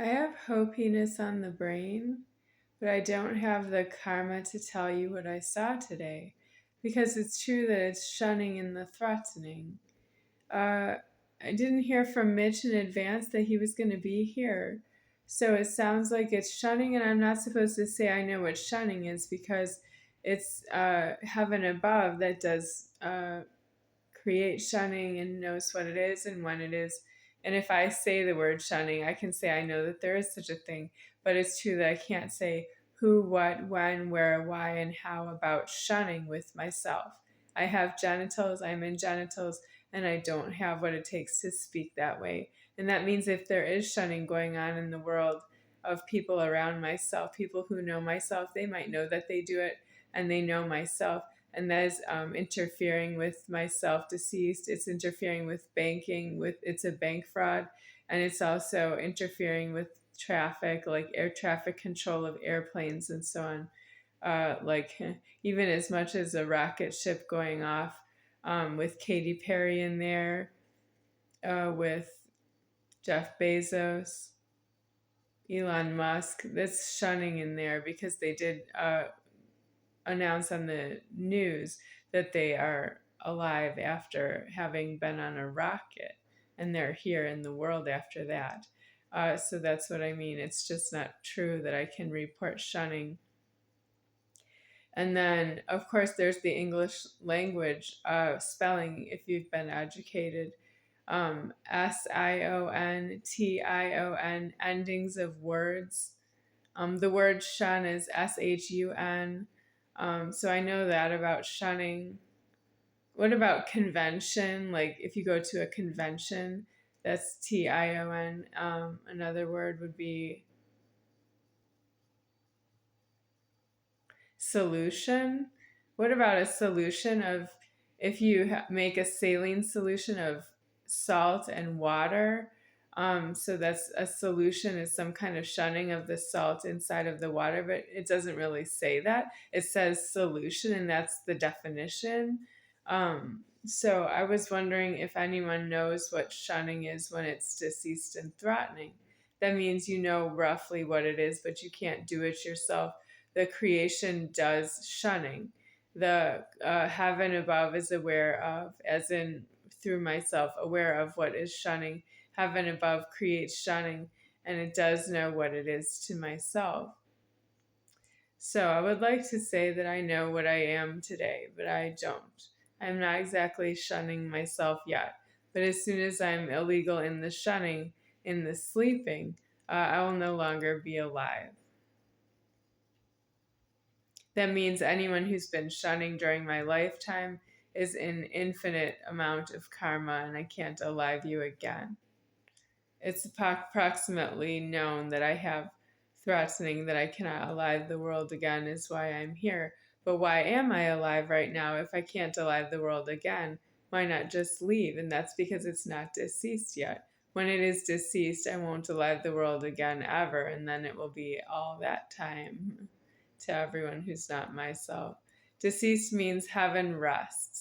I have Hopenis on the brain, but I don't have the karma to tell you what I saw today, because it's true that it's shunning and the threatening. Uh, I didn't hear from Mitch in advance that he was going to be here, so it sounds like it's shunning, and I'm not supposed to say I know what shunning is because it's heaven above that does create shunning and knows what it is and when it is. And if I say the word shunning, I can say I know that there is such a thing, but it's true that I can't say who, what, when, where, why, and how about shunning with myself. I have genitals, I'm in genitals, and I don't have what it takes to speak that way. And that means if there is shunning going on in the world of people around myself, people who know myself, they might know that they do it and they know myself, and that is interfering with my self-deceased. It's interfering with banking, with it's a bank fraud, and it's also interfering with traffic, like air traffic control of airplanes and so on. Like even as much as a rocket ship going off, with Katy Perry in there, with Jeff Bezos, Elon Musk. That's shunning in there because they did announce on the news that they are alive after having been on a rocket, and they're here in the world after that. So that's what I mean. It's just not true that I can report shunning. And then, of course, there's the English language spelling, if you've been educated. SIONTION, endings of words. The word shun is SHUN. So I know that about shunning. What about convention? Like if you go to a convention, that's TION. Another word would be solution. What about a solution of if you make a saline solution of salt and water? So that's a solution is some kind of shunning of the salt inside of the water, but it doesn't really say that. It says solution, and that's the definition. So I was wondering if anyone knows what shunning is when it's deceased and threatening. That means you know roughly what it is, but you can't do it yourself. The creation does shunning. The heaven above is aware of, as in through myself, aware of what is shunning. Heaven above creates shunning, and it does know what it is to myself. So I would like to say that I know what I am today, but I don't. I'm not exactly shunning myself yet. But as soon as I'm illegal in the shunning, in the sleeping, I will no longer be alive. That means anyone who's been shunning during my lifetime is in infinite amount of karma, and I can't alive you again. It's approximately known that I have threatening that I cannot alive the world again is why I'm here. But why am I alive right now if I can't alive the world again? Why not just leave? And that's because it's not deceased yet. When it is deceased, I won't alive the world again ever, and then it will be all that time to everyone who's not myself. Deceased means heaven rests.